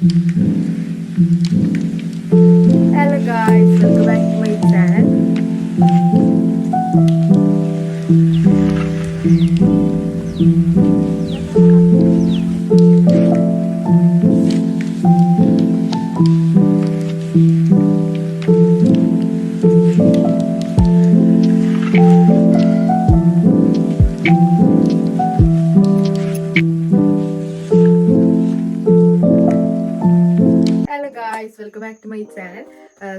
Hello guys, welcome back to my channel. Hello guys, welcome back to my channel.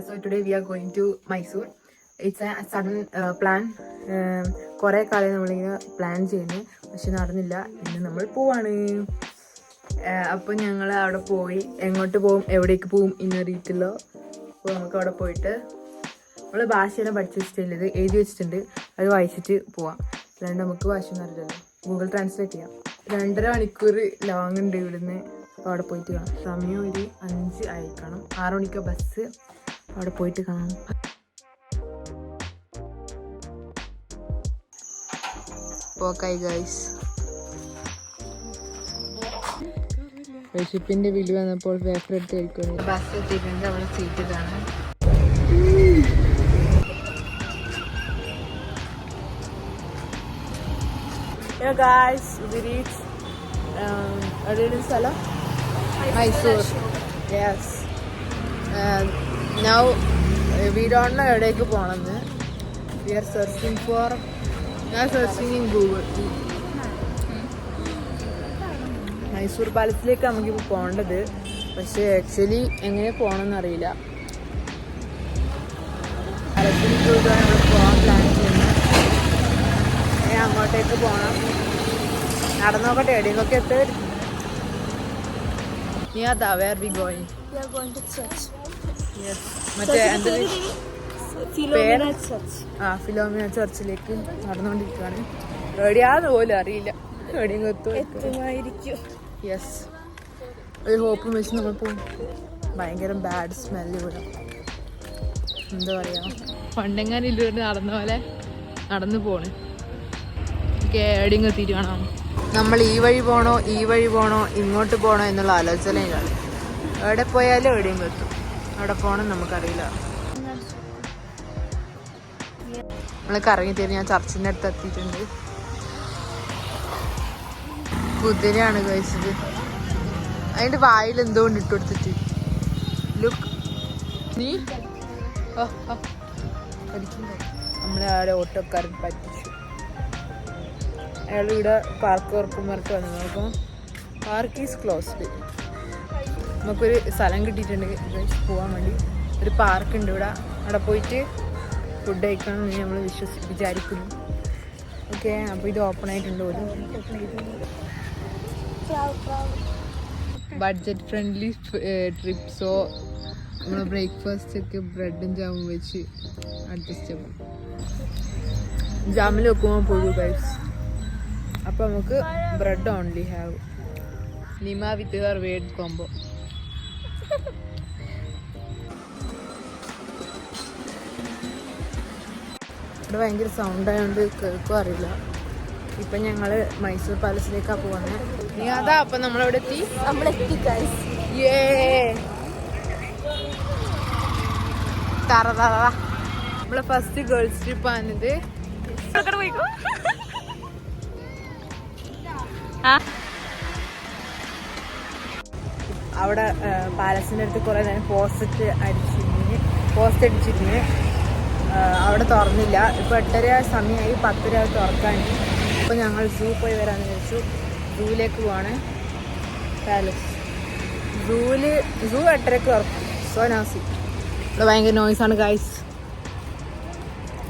So today we are going to Mysore. It's a sudden plan. കുറേ കാലം നമ്മളിങ്ങനെ plan ചെയ്യുന്നു, പക്ഷെ നടന്നില്ല. ഇന്ന് നമ്മൾ പോവാണ്. അപ്പോൾ ഞങ്ങൾ അവിടെ പോയി എങ്ങോട്ട് പോകും, എവിടേക്ക് പോകും എന്നറിയത്തില്ല. അപ്പോൾ നമുക്ക് അവിടെ പോയിട്ട് നമ്മൾ ഭാഷയെല്ലാം പഠിച്ച് വെച്ചിട്ടില്ല, ഇത് എഴുതി വെച്ചിട്ടുണ്ട്, അത് വായിച്ചിട്ട് പോവാം. അല്ലാണ്ട് നമുക്ക് ഭാഷ ഒന്നും അറിയില്ലല്ലോ. ഗൂഗിൾ ട്രാൻസ്ലേറ്റ് ചെയ്യാം. 2.5 മണിക്കൂർ ലോങ് ഉണ്ട് ഇവിടുന്ന്. അപ്പോൾ അവിടെ പോയിട്ട് കാണാം. സമയം ഒരു 5 ആയിക്കണം. 6 മണിക്ക് ബസ്. അവിടെ പോയിട്ട് കാണാം. പോക്കായി ഗൈസ്. ഷിപ്പിന്റെ ബില്ല് വന്നപ്പോൾ പേപ്പർ എടുത്ത് കഴിക്കുന്നു. ബസ് എത്തിയിട്ടുണ്ട്. അവിടെ സീറ്റ് ഇതാണ്. Hey guys, we reached എവിടെയാണ് സ്ഥലം? Mysore. Yes. Now we don't know എവിടേക്ക് പോകണമെന്ന്. We are searching for. ഞാൻ സെർച്ചിങ് ഇൻ ഗൂഗിൾ. മൈസൂർ പാലസിലേക്ക് നമുക്കിപ്പോൾ പോകേണ്ടത്, പക്ഷേ ആക്ച്വലി എങ്ങനെ പോകണമെന്ന് അറിയില്ല. പാലത്തിൽ പോയിട്ടാണ് നമ്മൾ പോകാൻ പ്ലാൻ ചെയ്യുന്നത്. അങ്ങോട്ടേക്ക് പോകണം. നടന്നോക്കട്ടെ, എവിടെയൊക്കെ എത്തും. Niyata, where are we going? We are going to church. Yes. മറ്റേ Philomena Church. ഫിലോമിന ചർച്ചിലേക്ക് നടന്നുകൊണ്ടിരിക്കുകയാണ്. എവിടെയാന്ന് പോലും അറിയില്ല. എവിടെയും എത്തുമായിരിക്കും. യെസ്, ഒരു ഹോപ്പും വെച്ച് നമ്മൾ പോകും. ഭയങ്കര ബാഡ് സ്മെല്ല് ഇവിടെ. എന്താ പറയുക, പണ്ടെങ്ങാനും ഇല്ലുകൊണ്ട് നടന്ന പോലെ നടന്നു പോണ്. എവിടെയും എത്തിയിട്ട് കാണാം. നമ്മൾ ഈ വഴി പോകണോ ഇങ്ങോട്ട് പോകണോ എന്നുള്ള ആലോചനയിലാണ്. എവിടെ പോയാലും എവിടെയും എത്തും. അവിടെ പോകണം നമുക്കറിയില്ല. നമ്മൾ കറങ്ങിത്തരും. ഞാൻ ചർച്ചിൻ്റെ അടുത്ത് എത്തിയിട്ടുണ്ട്. കുതിരയാണ് കഴിച്ചത്. അതിൻ്റെ വായിൽ എന്തുകൊണ്ട് ഇട്ട് കൊടുത്തിട്ട് ലുക്ക് നീ നമ്മളെ അവിടെ ഓട്ടോക്കാരൻ പറ്റിച്ചു. അയാൾ ഇവിടെ പാർക്ക് ഉറപ്പുമാർക്ക് വന്നു. നോക്കാം, പാർക്ക് ഈസ് ക്ലോസ്ഡ്. നമുക്കൊരു സ്ഥലം കിട്ടിയിട്ടുണ്ട് പോകാൻ വേണ്ടി. ഒരു പാർക്ക് ഉണ്ട് ഇവിടെ. അവിടെ പോയിട്ട് ഫുഡ് കഴിക്കണം എന്ന് നമ്മൾ വിചാരിക്കുന്നു. ഓക്കെ, അപ്പോൾ ഇത് ഓപ്പൺ ആയിട്ടുണ്ട്. ഒരു ബഡ്ജറ്റ് ഫ്രണ്ട്ലി ട്രിപ്പ്. സോ നമ്മൾ ബ്രേക്ക്ഫാസ്റ്റ് ഒക്കെ ബ്രെഡും ജാമും വെച്ച് അഡ്ജസ്റ്റ് ആവും. ജാമിൽ വെക്കുമ്പോൾ പോകൂ ഗൈസ്. അപ്പോൾ നമുക്ക് bread only have Nima with her word combo. ഇവിടെ ഭയങ്കര സൗണ്ട് ആയതുകൊണ്ട് കേൾക്കും അറിയില്ല. ഇപ്പം ഞങ്ങൾ മൈസൂർ പാലസിലേക്കാണ് പോകുന്നത്. നീ അതാ അപ്പം നമ്മളവിടെ എത്തി. നമ്മളെത്തി ഗൈസ്. നമ്മളെ ഫസ്റ്റ് ഗേൾസ് ട്രിപ്പാണിത്. അവിടെ പാലസിൻ്റെ അടുത്ത് കുറേ നേരം പോസ്റ്റ് അടിച്ചിരുന്നു. അവിടെ തുറന്നില്ല. ഇപ്പോൾ 8:30 സമയമായി. 10:30 തുറക്കാൻ. അപ്പോൾ ഞങ്ങൾ സൂ പോയി വരാമെന്ന് വിചാരിച്ചു. സൂവിലേക്ക് പോവാണ്. പാലസ് സൂ 8:30 തുറക്കും. So Nazi. ഇവിടെ ഭയങ്കര നോയ്സാണ് ഗൈസ്,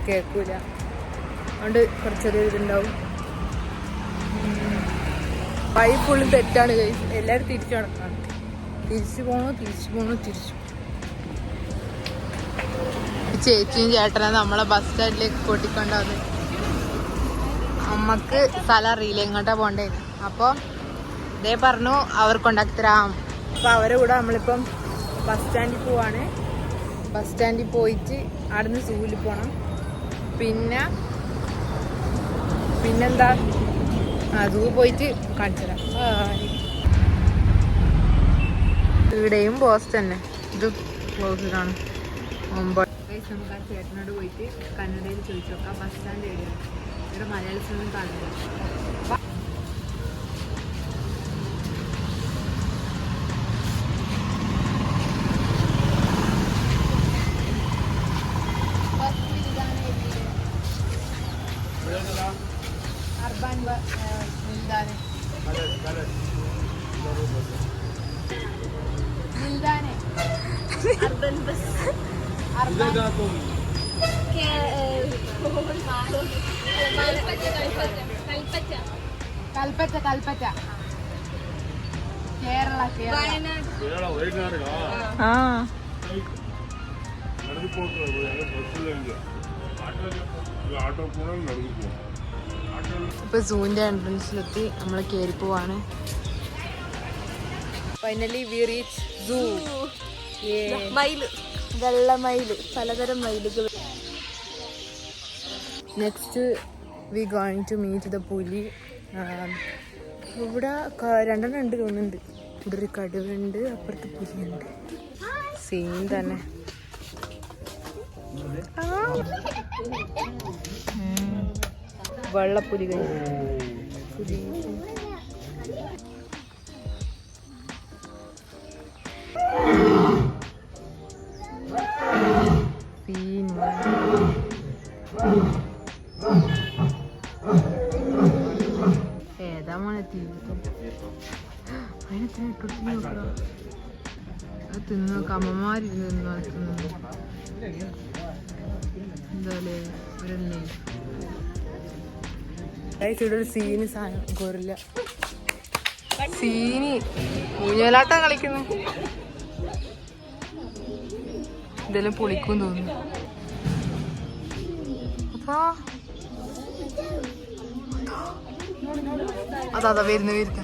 കേൾക്കൂല. അതുകൊണ്ട് കുറച്ചൊരു ഇതുണ്ടാവും. വഴി ഫുള്ളും തെറ്റാണ് ഗൈസ്. എല്ലാവരും തിരിച്ചു നടക്കണം. തിരിച്ചു പോകണോ. ചേച്ചിയും ചേട്ടനെ നമ്മളെ ബസ് സ്റ്റാൻഡിലേക്ക് കൂട്ടിക്കൊണ്ടുവന്ന്. അമ്മക്ക് സ്ഥലം അറിയില്ല എങ്ങോട്ടാ പോണ്ടേ. അപ്പോൾ ഇതേ പറഞ്ഞു അവർ കൊണ്ടാക്കി തരാം. അപ്പോൾ അവരെ കൂടെ നമ്മളിപ്പം ബസ് സ്റ്റാൻഡിൽ പോവാണ്. ബസ് സ്റ്റാൻഡിൽ പോയിട്ട് അവിടുന്ന് സൂവിൽ പോകണം. പിന്നെന്താ സൂ പോയിട്ട് കാണിച്ചു തരാം. ഇവിടെയും പോസ്റ്റ് തന്നെ. ഇത് ക്ലോസ്ഡാണ്. മുമ്പ് നമുക്ക് ആ ചേട്ടനോട് പോയിട്ട് കന്നഡയിൽ ചോദിച്ചു നോക്കാം ബസ് സ്റ്റാൻഡ് എവിടെയാണ്. ഇവിടെ മലയാളത്തിലൊന്നും കാണുന്നില്ല. അർബൻ മിൽദാനെ മിൽദാനെ urban bus urban Kalpetta Kalpetta Kerala Wayanad. ആ ഇപ്പൊ സൂവിന്റെ എൻട്രൻസിലെത്തി നമ്മൾ കയറി പോവാണ്. Finally we reach zoo. മയില്, വെള്ള മയില്, പലതരം മയിലുകൾ. Next we going to meet the puli. ഇവിടെ രണ്ടെണ്ണം ഉണ്ട് തോന്നുന്നുണ്ട്. ഇവിടെ ഒരു കടുവുണ്ട്, അപ്പുറത്ത് പുലിയുണ്ട്. സെയിം തന്നെ. വെള്ളപ്പുലികൾ പുലി. ഏതാ മോനെ തീർത്തും അതിനെത്ര ഇട്ടു നോക്കണോ. അത് തിന്നു നോക്കാം. അമ്മമാരിരുന്ന് തിന്നു വളർത്തുന്നു. എന്തായാലേ ഇവരല്ലേ ഇവിടെ ഒരു സീന് സാധനം ഗോറില്ല. സീനി ഊഞ്ഞാലാട്ടം കളിക്കുന്നു. ഇതെല്ലാം പൊളിക്കും തോന്നുന്നു. അതാ അതാ വരുന്ന വരുന്ന.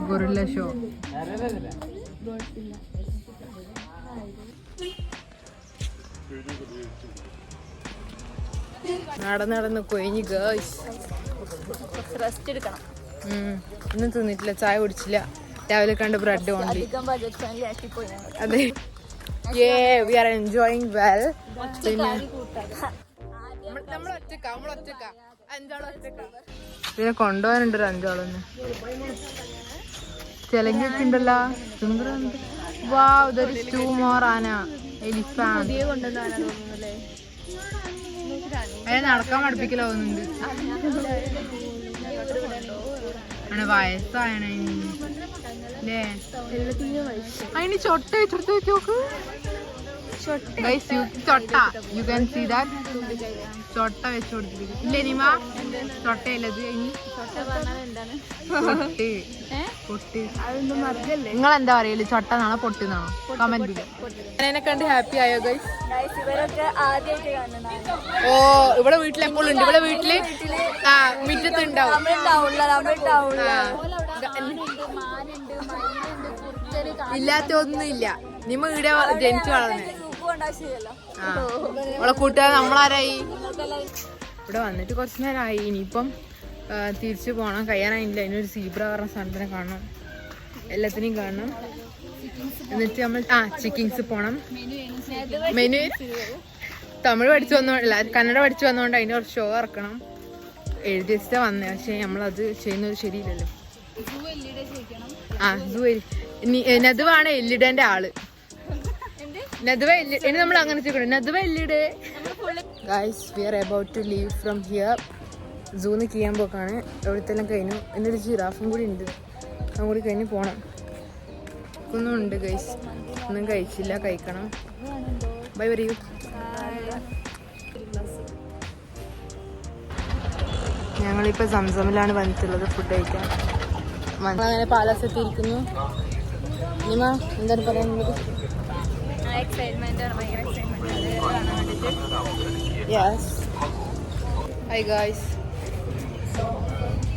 Guerrilla show. നടന്ന് കൊയിഞ്ഞ് ഗേൾസ്. റെസ്റ്റ് എടുക്കണം. ഒന്നും തിന്നിട്ടില്ല, ചായ കുടിച്ചില്ല. രാവിലെ കണ്ട് ബ്രെഡ് ഓൺലി. അതെ, വി ആർ എൻജോയിങ് വെൽ. പിന്നെ കൊണ്ടുപോകാനുണ്ട് ഒരു 5 ആളൊന്ന്. ചിലങ്കൊക്കെ ഉണ്ടല്ലോ. വാ, ഇതൊരു 2 more ആന എലിഫാന്റ്. അതിനെ നടക്കാൻ പഠിപ്പിക്കലോ തോന്നുന്നുണ്ട്. അങ്ങനെ വയസ്സായണ അല്ലേ. അതിന് ചൊട്ട വെച്ചെടുത്ത് വെച്ച് നോക്ക്. ചൊട്ട യു ക്യാൻ സീ ദാറ്റ്. ചൊട്ട വെച്ച് കൊടുത്തിരിക്കും. ഇല്ല നിമ, ചൊട്ടയല്ലത്. ഇനി പൊട്ട് പൊട്ട്. നിങ്ങളെന്താ പറയല്, ചൊട്ടന്നാണോ പൊട്ടുന്നാണോ? കമന്റ്. എന്നെ കണ്ട് ഹാപ്പി ആയോ ഗൈസ്? ഓ, ഇവിടെ വീട്ടിൽ എപ്പോഴും ഉണ്ട്. ഇവിടെ വീട്ടില് മുറ്റത്ത് ഉണ്ടാവും. ഇല്ലാത്ത ഒന്നും ഇല്ല. നിമ്മ ഇവിടെ ജനിച്ചു വളർന്നേ. അവളെ കൂട്ടുകാർ നമ്മളാരായി. ഇവിടെ വന്നിട്ട് കുറച്ച് നേരമായി. ഇനിയിപ്പം തിരിച്ചു പോകണം. കഴിയാനായില്ല. അതിനൊരു സീബ്ര പറഞ്ഞ സാധനത്തിനെ കാണണം. എല്ലാത്തിനെയും കാണണം. എന്നിട്ട് നമ്മൾ ചിക്കിങ്സ് പോണം. മെനു തമിഴ് പഠിച്ചു വന്നോണ്ടല്ല, കന്നഡ പഠിച്ചു വന്നോണ്ട് അതിന്റെ കുറച്ച് ഷോ ഇറക്കണം. എഴുതി വെച്ചിട്ടാ വന്നേ. പക്ഷെ നമ്മളത് ചെയ്യുന്നത് ശരിയില്ലല്ലോ. നദുവാണ് എല്ലിടേന്റെ ആള്. നദുവ ഇനി നമ്മൾ അങ്ങനെ ചെയ്യണം. നദുവ എല്ലിടെ. Guys, we are about to leave from here. സൂന്ന് ചെയ്യാൻ പോക്കാണ്. എവിടത്തെല്ലാം കഴിഞ്ഞു. എന്നൊരു ജിറാഫും കൂടി ഉണ്ട്. അതും കൂടി കഴിഞ്ഞ് പോണം. ഒന്നും ഉണ്ട് ഗൈസ്. ഒന്നും കഴിച്ചില്ല, കഴിക്കണം. ബൈ പറയൂ. ഞങ്ങളിപ്പോൾ സംസമിലാണ് വന്നിട്ടുള്ളത് ഫുഡ് കഴിക്കാൻ. അങ്ങനെ പാലസ് എത്തിയിരിക്കുന്നു. നിമ എന്താണ് പറയാനുള്ളത്? Hi guys.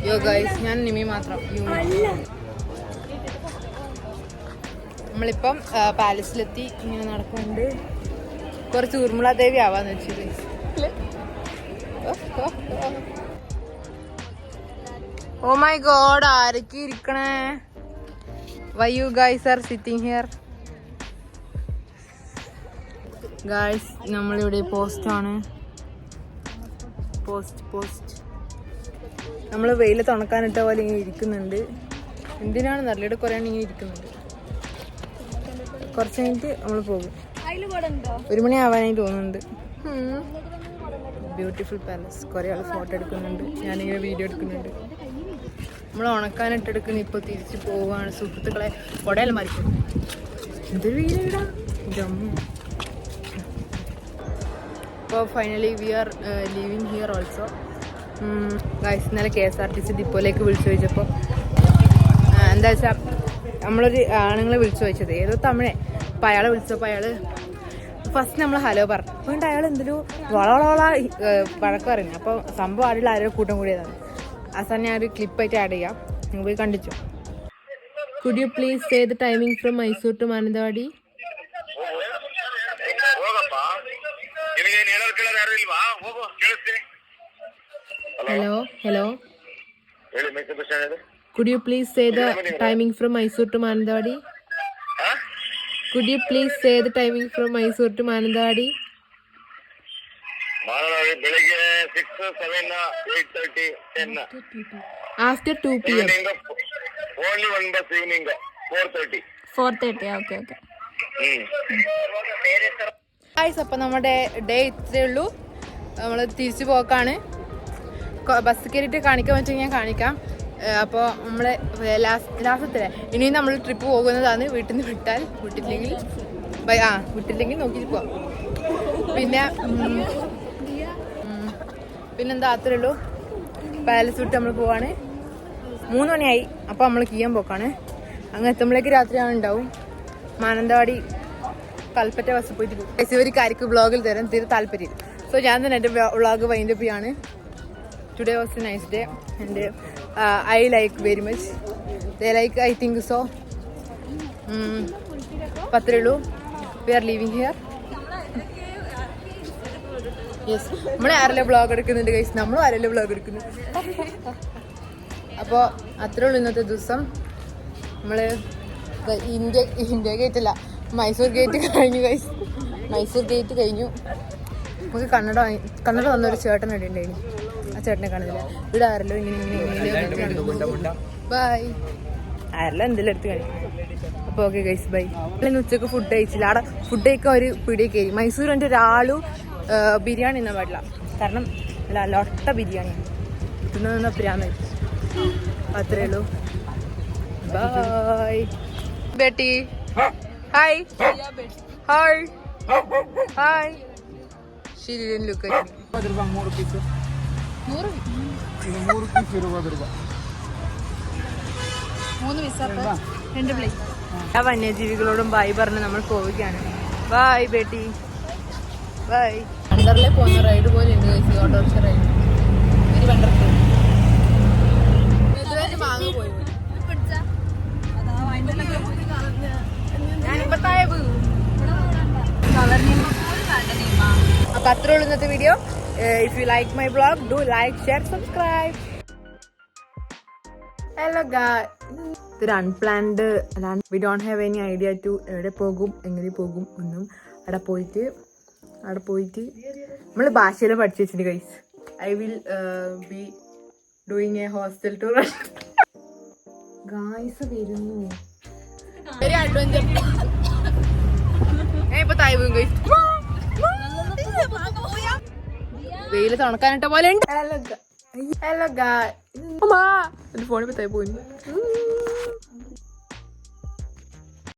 യോ ഗായ്സ്, ഞാൻ നിമി മാത്രം. നമ്മളിപ്പം പാലസിലെത്തി ഇങ്ങനെ നടക്കുന്നുണ്ട്. കുറച്ച് ഊർമിള ദേവി ആവാന്ന് വെച്ചത്. ഓ മൈ ഗോഡ്, ആരൊക്കെ ഇരിക്കണേ? Why you guys are sitting here? Guys നമ്മളിവിടെ പോസ്റ്റാണ്. പോസ്റ്റ് നമ്മൾ വെയിൽ തുണക്കാനിട്ട പോലെ ഇങ്ങനെ ഇരിക്കുന്നുണ്ട്. എന്തിനാണെന്ന് അറിയില്ല, ഇവിടെ കുറേ ഇങ്ങനെ ഇരിക്കുന്നുണ്ട്. കുറച്ച് കഴിഞ്ഞിട്ട് നമ്മൾ പോകും. 1 മണി ആവാനായി തോന്നുന്നുണ്ട്. Beautiful palace. കുറേ ആൾ ഫോട്ടോ എടുക്കുന്നുണ്ട്, ഞാനിങ്ങനെ വീഡിയോ എടുക്കുന്നുണ്ട്. നമ്മൾ ഉണക്കാനിട്ടെടുക്കുന്ന ഇപ്പോൾ തിരിച്ച് പോവുകയാണ് സുഹൃത്തുക്കളെ. കൊടയിൽ മറിക്കും. എന്തൊരു വീടാ. അപ്പോൾ finally we are leaving here also. Guys ഇന്നലെ KSRTC ഡിപ്പോയിലേക്ക് വിളിച്ചു ചോദിച്ചപ്പോൾ എന്താ വെച്ചാൽ നമ്മളൊരു ആണുങ്ങളെ വിളിച്ചു ചോദിച്ചത്, ഏതോ തമിഴേ. അപ്പോൾ അയാളെ വിളിച്ചപ്പോൾ അയാൾ ഫസ്റ്റ് നമ്മൾ ഹലോ പറഞ്ഞു. അതുകൊണ്ട് അയാൾ എന്തൊരു വളവളവള വഴക്ക് പറഞ്ഞു. അപ്പോൾ സംഭവം ആരുടെ ആരോ കൂട്ടം കൂടിയതാണ്. അവസാനം ഞാൻ ഒരു ക്ലിപ്പായിട്ട് ആഡ് ചെയ്യാം, നിങ്ങൾ പോയി കണ്ടിച്ചു. Could you please say the timing from Mysore to Mananthavady? Hello. Could you please say the timing from Mysore to Manandwadi? Could you please say the timing from Mysore to Manandwadi? ಬೆಳಿಗ್ಗೆ 6, 7, 8:30, 10. After 2 p.m. Only one bus evening, 4:30. 4:30, okay. Guys, അപ്പം നമ്മുടെ day ഇത്രയേ ഉള്ളൂ. നമ്മൾ തിരിച്ചു പോക്കാണ്. Bus കയറിയിട്ട് കാണിക്കാൻ പറ്റുമെങ്കിൽ ഞാൻ കാണിക്കാം. അപ്പോൾ നമ്മളെ ലാസ്റ്റത്തിലെ ഇനിയും നമ്മൾ ട്രിപ്പ് പോകുന്നതാണ്. വീട്ടിൽ നിന്ന് വിട്ടില്ലെങ്കിൽ നോക്കിയിട്ട് പോവാം. പിന്നെന്താ അത്രേ ഉള്ളൂ. പാലസ് വിട്ട് നമ്മൾ പോവാണ്. 3 മണിയായി. അപ്പോൾ നമ്മൾ കിയാൻ പോക്കാണ്. അങ്ങ് എത്തുമ്പോഴേക്ക് രാത്രിയാണ് ഉണ്ടാവും. മാനന്തവാടി കൽപ്പറ്റ ബസ് പോയിട്ട് പോകും. ഒരു കാര്യക്ക് വ്ളോഗിൽ തരാൻ തീരെ താല്പര്യം. സോ ഞാൻ തന്നെ എൻ്റെ വ്ളോഗ് വൈൻഡപ്പ് ചെയ്യാണ്. Today was a nice day and I like very much. They like I think so. അപ്പം അത്രേ ഉള്ളൂ. We are leaving here. Yes, നമ്മൾ ആരെല്ലാം വ്ളോഗ് എടുക്കുന്നുണ്ട് ഗൈസ്. നമ്മളും ആരെല്ലാം വ്ളോഗ് എടുക്കുന്നു. അപ്പോൾ അത്രേ ഉള്ളൂ ഇന്നത്തെ ദിവസം. നമ്മൾ ഇന്ത്യ ഗേറ്റ് അല്ല, മൈസൂർ ഗേറ്റ് കഴിഞ്ഞു ഗൈസ്. മൈസൂർ ഗേറ്റ് കഴിഞ്ഞു. നമുക്ക് കന്നഡ വന്നൊരു ചേട്ടൻ ഇടണ്ടായിരുന്നു. ആ ചേട്ടനെ കാണുന്നില്ല. ഇവിടെ ആരല്ലോ ഇങ്ങനെ ബൈ. ആരെല്ലാം എന്തെങ്കിലും എടുത്ത് കഴിക്കും. അപ്പോൾ ഓക്കെ ഗൈസ്, ബൈ. ഇന്ന് ഉച്ചക്ക് ഫുഡ് കഴിച്ചില്ല. അവിടെ ഫുഡ് കഴിക്കാൻ ഒരു പിടിയൊക്കെ കയറി. മൈസൂർ എൻ്റെ ഒരാളും ബിരിയാണി തിന്നാൻ പാടില്ല. കാരണം ലൊട്ട ബിരിയാണിയാണ് തിന്ന പ്രാന്ത്. അത്രേ ഉള്ളൂ. ബൈ ബേട്ടി. Hi. She didn't look at me. 3 piece. 3 piece 2 plate. ആ വന്യജീവികളോടും ബൈ പറഞ്ഞ് നമ്മൾ പോവുകയാണ്. By Beti, by. വണ്ടറിലെ പോകുന്ന റൈഡ് പോലെ ഉണ്ട് കഴിച്ചു. Autorickshaw ride. ഒരു വണ്ടർഫുൾ. മാങ്ങ പോയി. ഞാനിപ്പോ തായബ്. അപ്പൊ അത്രേ ഉള്ളൂ ഇന്നത്തെ video. If you like my vlog, do like, share, subscribe. Hello guys, ഇതൊരു unplanned. We don't have any idea to എവിടെ പോകും, എങ്ങനെ പോകും ഒന്നും. അവിടെ പോയിട്ട് നമ്മൾ ഭാഷയെല്ലാം പഠിച്ചു വെച്ചിട്ടുണ്ട് guys. I will be doing a hostel tour. Guys വരുന്നു. Very adventure. ഞാൻ ഇപ്പൊ തായ് പോകും ഗൈസ്. വെയില് തണുക്കാനിട്ട പോലെ ഉണ്ട്. ഹലോ ഗായ്സ്, ഫോണിൽ തായ് പോയി.